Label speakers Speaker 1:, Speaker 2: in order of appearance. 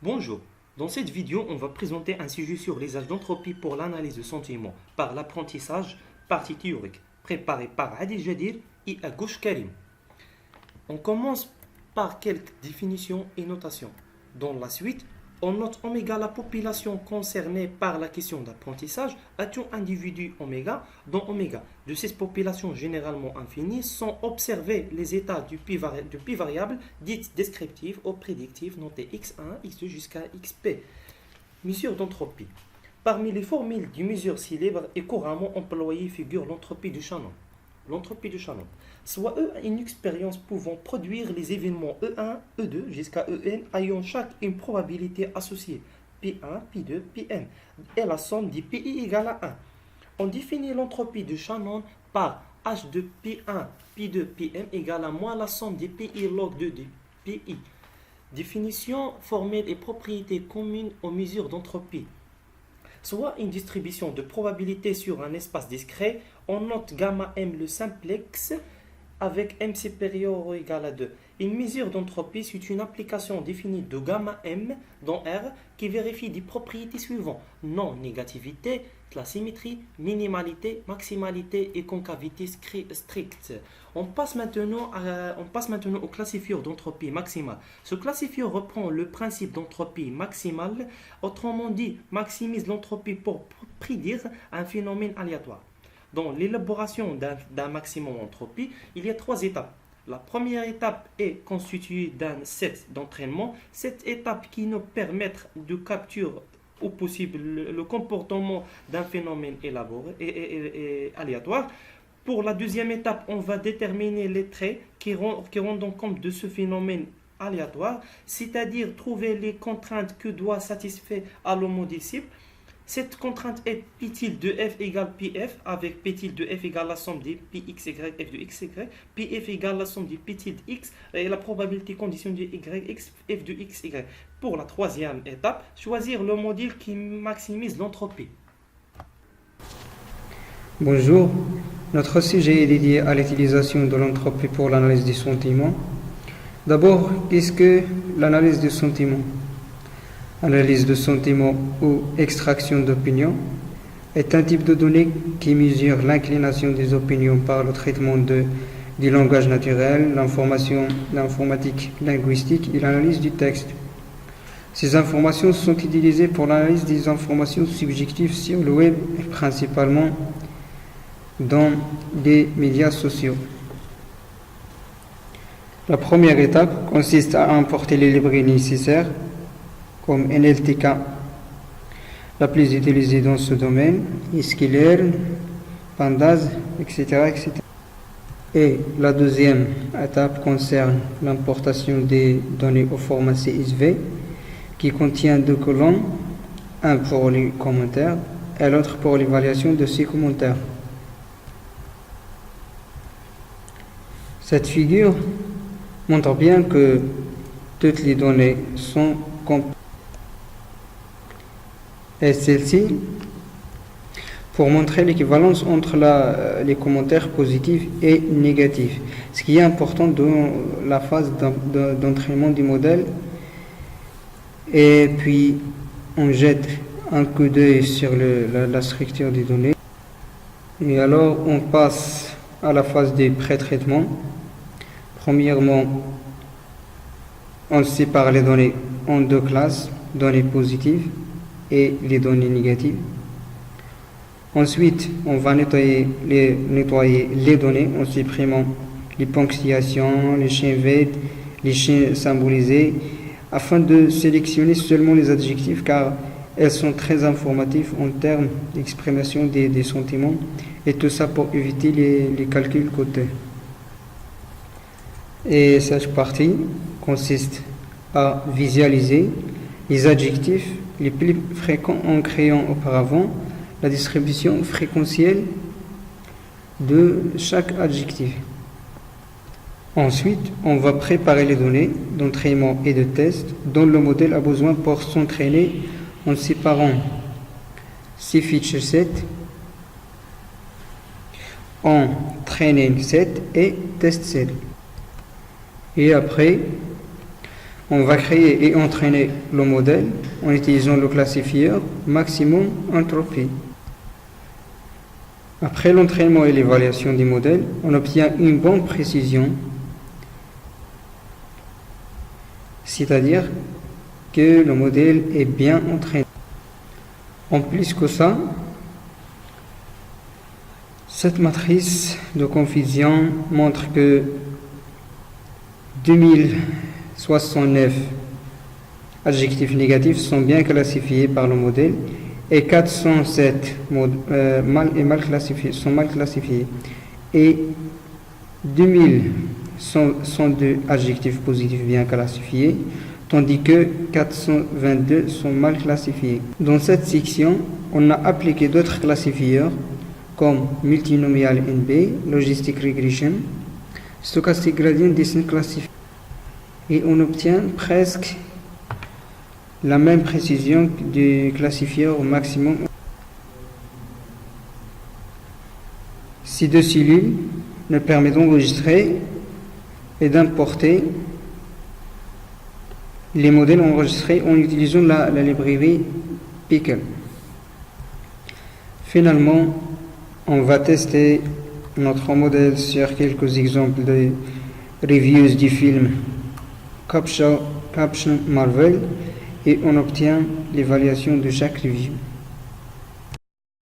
Speaker 1: Bonjour, dans cette vidéo, on va présenter un sujet sur les âges d'entropie pour l'analyse de sentiments par l'apprentissage, partie théorique, préparé par Adil Jadir et Agouche Karim. On commence par quelques définitions et notations. Dans la suite, on note oméga la population concernée par la question d'apprentissage, atteint individu oméga, dont oméga. De ces populations généralement infinies sont observés les états du pi variable dites descriptives ou prédictives notées x1, x2 jusqu'à xp. Mesure d'entropie. Parmi les formules de mesure célèbres et couramment employées figure l'entropie de Shannon. L'entropie de Shannon, soit E une expérience pouvant produire les événements E1, E2 jusqu'à En ayant chaque une probabilité associée P1, P2, Pn et la somme des Pi égale à 1. On définit l'entropie de Shannon par H de P1, P2, Pm égale à moins la somme des Pi log 2 de Pi. Définition formelle et propriétés communes aux mesures d'entropie. Soit une distribution de probabilité sur un espace discret, on note gamma m le simplex avec m supérieur ou égal à 2. Une mesure d'entropie, c'est une application définie de gamma m dans R qui vérifie des propriétés suivantes: non-négativité, symétrie, minimalité, maximalité et concavité stricte. On passe maintenant au classifieur d'entropie maximale. Ce classifieur reprend le principe d'entropie maximale, autrement dit, maximise l'entropie pour prédire un phénomène aléatoire. Dans l'élaboration d'un maximum d'entropie, il y a 3 étapes. La première étape est constituée d'un set d'entraînement. Cette étape qui nous permet de capturer au possible le comportement d'un phénomène élaboré et aléatoire. Pour la deuxième étape, on va déterminer les traits qui rendent compte de ce phénomène aléatoire, c'est-à-dire trouver les contraintes que doit satisfaire à le modèle cible. Cette contrainte est P tilde de f égale Pf, avec P tilde de f égale la somme des Pxy, f de xy, Pf égale la somme des P tilde x et la probabilité condition de yx, f de xy. Pour la troisième étape, choisir le modèle qui maximise l'entropie.
Speaker 2: Bonjour, notre sujet est dédié à l'utilisation de l'entropie pour l'analyse des sentiments. D'abord, qu'est-ce que l'analyse des sentiments? Analyse de sentiments ou extraction d'opinions est un type de données qui mesure l'inclination des opinions par le traitement du langage naturel, l'informatique linguistique et l'analyse du texte. Ces informations sont utilisées pour l'analyse des informations subjectives sur le web et principalement dans les médias sociaux. La première étape consiste à importer les librairies nécessaires comme NLTK, la plus utilisée dans ce domaine, Sklearn, Pandas, etc., etc. Et la deuxième étape concerne l'importation des données au format CSV qui contient 2 colonnes, un pour les commentaires et l'autre pour l'évaluation de ces commentaires. Cette figure montre bien que toutes les données sont complètes. Et celle-ci, pour montrer l'équivalence entre les commentaires positifs et négatifs, ce qui est important dans la phase d'entraînement du modèle. Et puis, on jette un coup d'œil sur la structure des données. Et alors, on passe à la phase des pré-traitements. Premièrement, on sépare les données en 2 classes, données positives et les données négatives. Ensuite, on va nettoyer les données en supprimant les ponctuations, les chiens vides, les chiens symbolisés, afin de sélectionner seulement les adjectifs car elles sont très informatives en termes d'expression des sentiments, et tout ça pour éviter les calculs cotés. Et cette partie consiste à visualiser les adjectifs les plus fréquents en créant auparavant la distribution fréquentielle de chaque adjectif. Ensuite, on va préparer les données d'entraînement et de test dont le modèle a besoin pour s'entraîner en séparant ces feature sets en training set et test set. Et après, On va créer et entraîner le modèle en utilisant le classifieur maximum entropie. Après l'entraînement et l'évaluation du modèle, on obtient une bonne précision, c'est-à-dire que le modèle est bien entraîné. En plus que ça, cette matrice de confusion montre que 2069 adjectifs négatifs sont bien classifiés par le modèle et 407 sont mal classifiés et 2102 adjectifs positifs bien classifiés, tandis que 422 sont mal classifiés. Dans cette section, on a appliqué d'autres classifieurs comme multinomial NB, logistic regression, stochastic gradient descent classifier, et on obtient presque la même précision du classifieur au maximum. Ces deux cellules nous permettent d'enregistrer et d'importer les modèles enregistrés en utilisant la librairie Pickle. Finalement, on va tester notre modèle sur quelques exemples de reviews du film Caption Marvel et on obtient l'évaluation de chaque review.